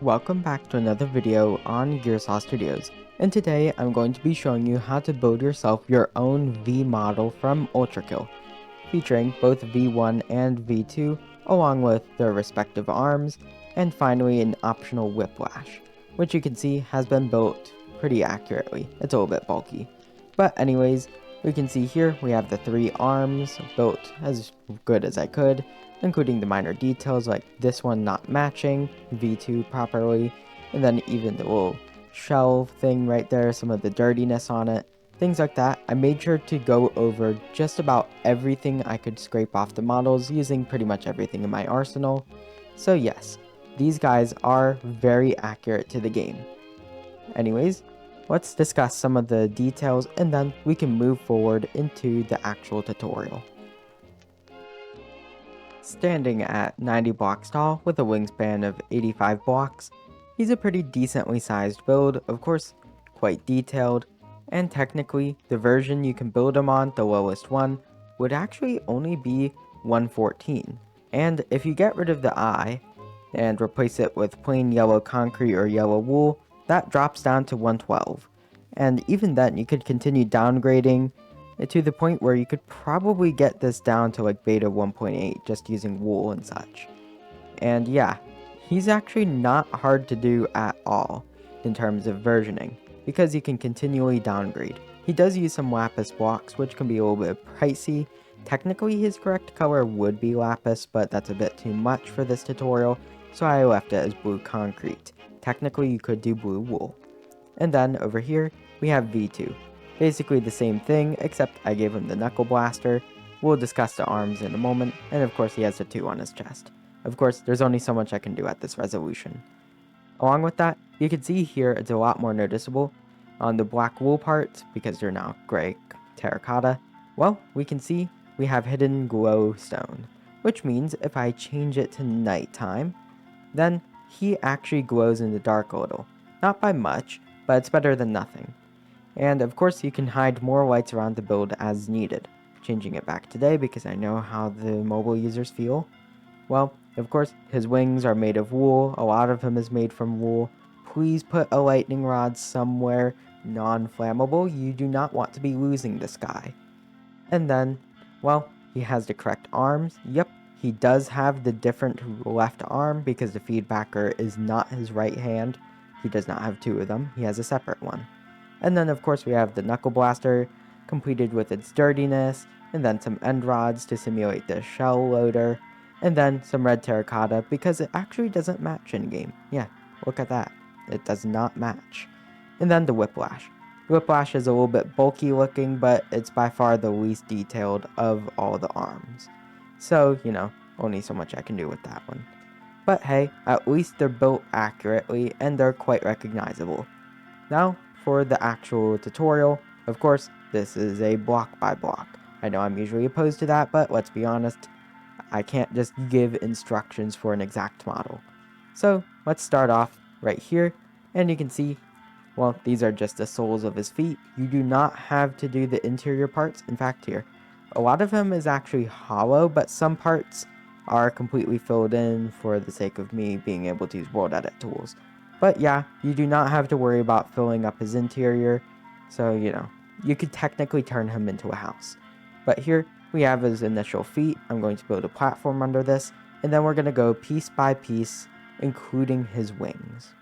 Welcome back to another video on Gearsaw Studios, and today I'm going to be showing you how to build yourself your own V model from Ultrakill, featuring both V1 and V2 along with their respective arms, and finally an optional Whiplash, which you can see has been built pretty accurately. It's a little bit bulky. But anyways, we can see here we have the 3 arms built as good as I could, including the minor details like this one not matching V2 properly, and then even the little shell thing right there, some of the dirtiness on it, things like that. I made sure to go over just about everything I could scrape off the models using pretty much everything in my arsenal. So yes, these guys are very accurate to the game. Anyways, let's discuss some of the details and then we can move forward into the actual tutorial. Standing at 90 blocks tall with a wingspan of 85 blocks, he's a pretty decently sized build, of course quite detailed, and technically the version you can build him on, the lowest one, would actually only be 114. And if you get rid of the eye and replace it with plain yellow concrete or yellow wool, that drops down to 112. And even then you could continue downgrading to the point where you could probably get this down to like beta 1.8 just using wool and such. And yeah, he's actually not hard to do at all in terms of versioning, because you can continually downgrade. He does use some lapis blocks, which can be a little bit pricey. Technically his correct color would be lapis, but that's a bit too much for this tutorial, so I left it as blue concrete. Technically you could do blue wool. And then over here we have V2. Basically the same thing, except I gave him the Knuckleblaster. We'll discuss the arms in a moment, and of course he has the 2 on his chest. Of course, there's only so much I can do at this resolution. Along with that, you can see here it's a lot more noticeable on the black wool parts, because they're now gray terracotta. Well, we can see we have hidden glowstone, which means if I change it to nighttime, then he actually glows in the dark a little. Not by much, but it's better than nothing. And of course you can hide more lights around the build as needed. Changing it back today because I know how the mobile users feel. Well, of course his wings are made of wool, a lot of him is made from wool. Please put a lightning rod somewhere non-flammable, you do not want to be losing this guy. And then, well, he has the correct arms. Yep, he does have the different left arm because the feedbacker is not his right hand. He does not have 2 of them, he has a separate one. And then of course we have the Knuckleblaster, completed with its dirtiness, and then some end rods to simulate the shell loader, and then some red terracotta because it actually doesn't match in game. Yeah, look at that. It does not match. And then the Whiplash. Whiplash is a little bit bulky looking, but it's by far the least detailed of all the arms. So, you know, only so much I can do with that one. But hey, at least they're built accurately and they're quite recognizable. Now, for the actual tutorial, of course, this is a block by block. I know I'm usually opposed to that, but let's be honest, I can't just give instructions for an exact model. So let's start off right here, and you can see, well, these are just the soles of his feet. You do not have to do the interior parts. In fact, here, a lot of him is actually hollow, but some parts are completely filled in for the sake of me being able to use world edit tools. But yeah, you do not have to worry about filling up his interior, so you know, you could technically turn him into a house. But here we have his initial feet. I'm going to build a platform under this, and then we're going to go piece by piece, including his wings.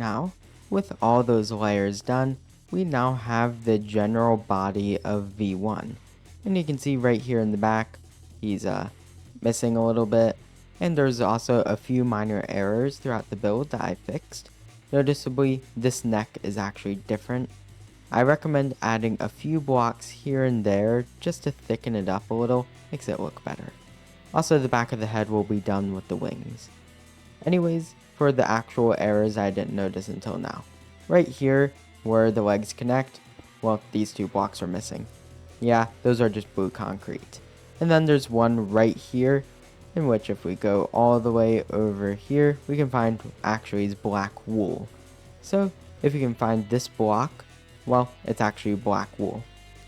Now, with all those layers done, we now have the general body of V1. And you can see right here in the back, he's missing a little bit. And there's also a few minor errors throughout the build that I fixed. Noticeably, this neck is actually different. I recommend adding a few blocks here and there just to thicken it up a little, makes it look better. Also, the back of the head will be done with the wings. Anyways, for the actual errors I didn't notice until now. Right here, where the legs connect, well, these two blocks are missing. Yeah, those are just blue concrete. And then there's one right here, in which if we go all the way over here, we can find actually is black wool. So, if you can find this block, well, it's actually black wool.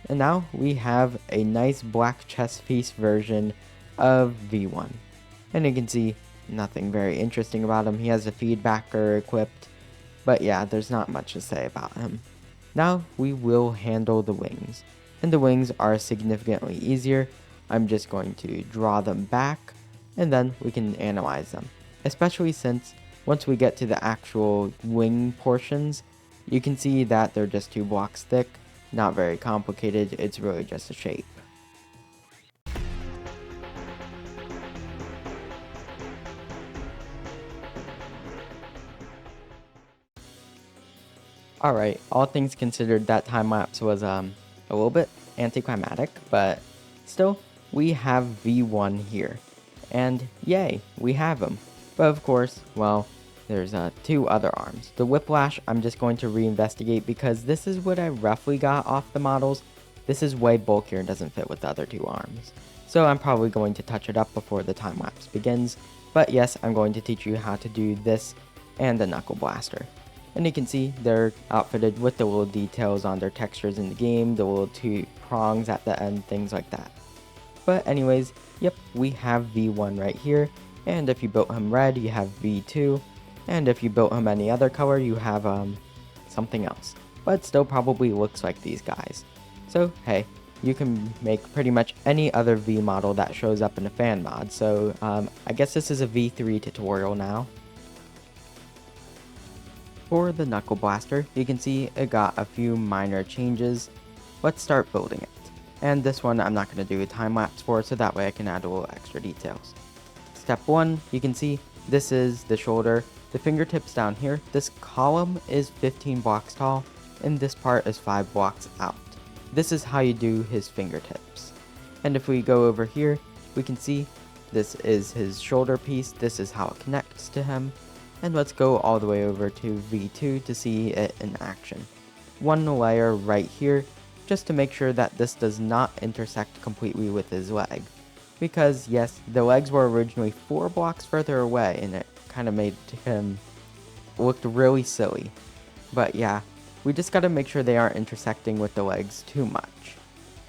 And now we have a nice black chest piece version of V1. And you can see nothing very interesting about him. He has a feedbacker equipped, but yeah, there's not much to say about him. Now we will handle the wings, and the wings are significantly easier. I'm just going to draw them back, and then we can analyze them, especially since once we get to the actual wing portions, you can see that they're just 2 blocks thick, not very complicated, it's really just a shape. Alright, all things considered, that time lapse was a little bit anticlimactic, but still, we have V1 here. And yay, we have him. But of course, well, there's 2 other arms. The Whiplash, I'm just going to reinvestigate because this is what I roughly got off the models. This is way bulkier and doesn't fit with the other 2 arms. So I'm probably going to touch it up before the time lapse begins. But yes, I'm going to teach you how to do this and the Knuckleblaster. And you can see they're outfitted with the little details on their textures in the game, the little 2 prongs at the end, things like that. But anyways, yep, we have V1 right here, and if you built him red, you have V2, and if you built him any other color, you have something else. But still probably looks like these guys. So hey, you can make pretty much any other V model that shows up in a fan mod, so I guess this is a V3 tutorial now. For the Knuckleblaster, you can see it got a few minor changes. Let's start building it. And this one I'm not going to do a time lapse for, so that way I can add a little extra details. Step 1, you can see this is the shoulder. The fingertips down here, this column is 15 blocks tall, and this part is 5 blocks out. This is how you do his fingertips. And if we go over here, we can see this is his shoulder piece, this is how it connects to him. And let's go all the way over to V2 to see it in action. One layer right here, just to make sure that this does not intersect completely with his leg. Because yes, the legs were originally 4 blocks further away, and it kind of made him look really silly. But yeah, we just gotta make sure they aren't intersecting with the legs too much.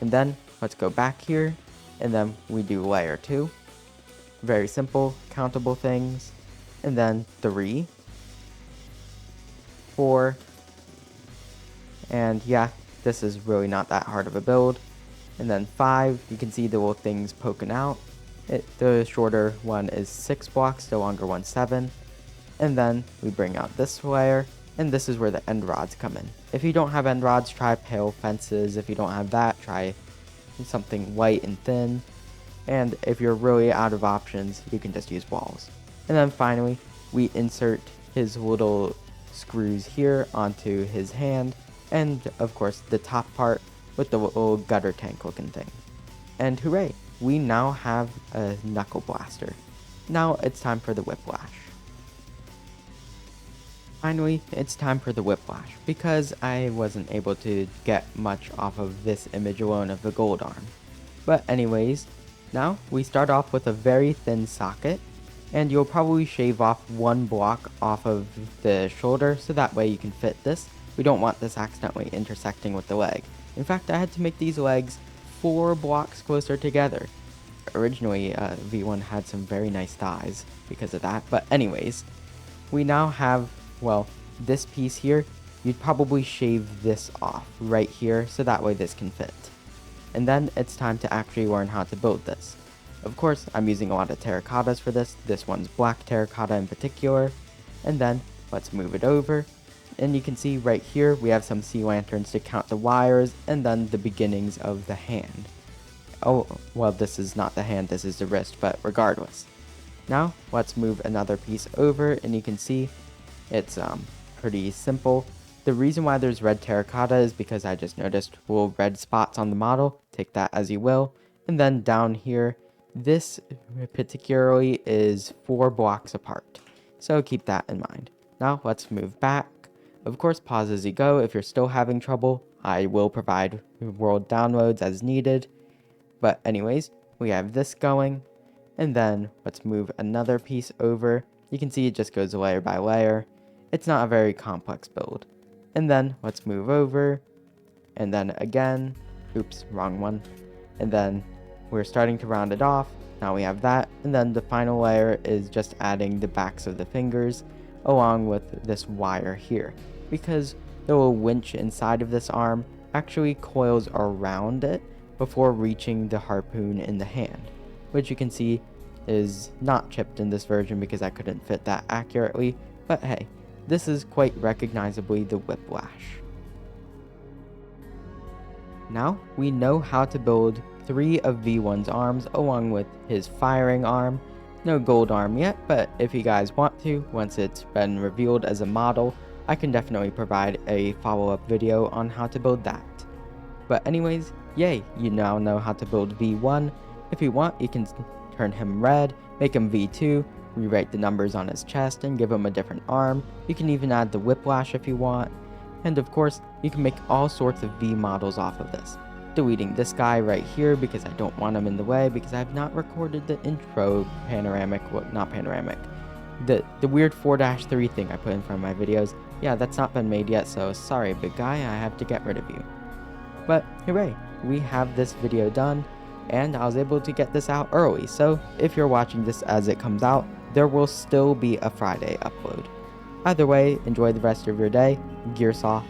And then, let's go back here, and then we do layer 2. Very simple, countable things. And then 3, 4, and yeah, this is really not that hard of a build. And then 5, you can see the little things poking out. The shorter one is 6 blocks, the longer one 7. And then we bring out this layer, and this is where the end rods come in. If you don't have end rods, try pale fences. If you don't have that, try something white and thin. And if you're really out of options, you can just use walls. And then finally, we insert his little screws here onto his hand, and of course the top part with the little gutter tank looking thing. And hooray, we now have a Knuckleblaster. Now it's time for the Whiplash. Finally, it's time for the Whiplash, because I wasn't able to get much off of this image alone of the gold arm. But anyways, now we start off with a very thin socket, and you'll probably shave off 1 block off of the shoulder, so that way you can fit this. We don't want this accidentally intersecting with the leg. In fact, I had to make these legs 4 blocks closer together. Originally, V1 had some very nice thighs because of that, but anyways, we now have, well, this piece here. You'd probably shave this off right here, so that way this can fit. And then it's time to actually learn how to build this. Of course, I'm using a lot of terracottas for this. This one's black terracotta in particular. And then let's move it over. And you can see right here we have some sea lanterns to count the wires and then the beginnings of the hand. Oh, well, this is not the hand, this is the wrist, but regardless. Now let's move another piece over and you can see it's pretty simple. The reason why there's red terracotta is because I just noticed little red spots on the model. Take that as you will. And then down here, this particularly is 4 blocks apart. So keep that in mind. Now let's move back. Of course, pause as you go. If you're still having trouble, I will provide world downloads as needed. But anyways, we have this going. And then let's move another piece over. You can see it just goes layer by layer. It's not a very complex build. And then let's move over. And then again, oops, wrong one. And then we're starting to round it off. Now we have that. And then the final layer is just adding the backs of the fingers along with this wire here. Because the little winch inside of this arm actually coils around it before reaching the harpoon in the hand, which you can see is not chipped in this version because I couldn't fit that accurately, but hey, this is quite recognizably the Whiplash. Now we know how to build 3 of V1's arms along with his firing arm. No gold arm yet, but if you guys want to, once it's been revealed as a model, I can definitely provide a follow-up video on how to build that. But anyways, yay, you now know how to build V1. If you want, you can turn him red, make him V2, rewrite the numbers on his chest and give him a different arm. You can even add the Whiplash if you want. And of course, you can make all sorts of V models off of this. Deleting this guy right here because I don't want him in the way because I have not recorded the intro panoramic, well, not panoramic, the weird 4-3 thing I put in front of my videos. Yeah, that's not been made yet, so sorry big guy, I have to get rid of you. But hooray, we have this video done, and I was able to get this out early, so if you're watching this as it comes out, there will still be a Friday upload. Either way, enjoy the rest of your day. Gearsaw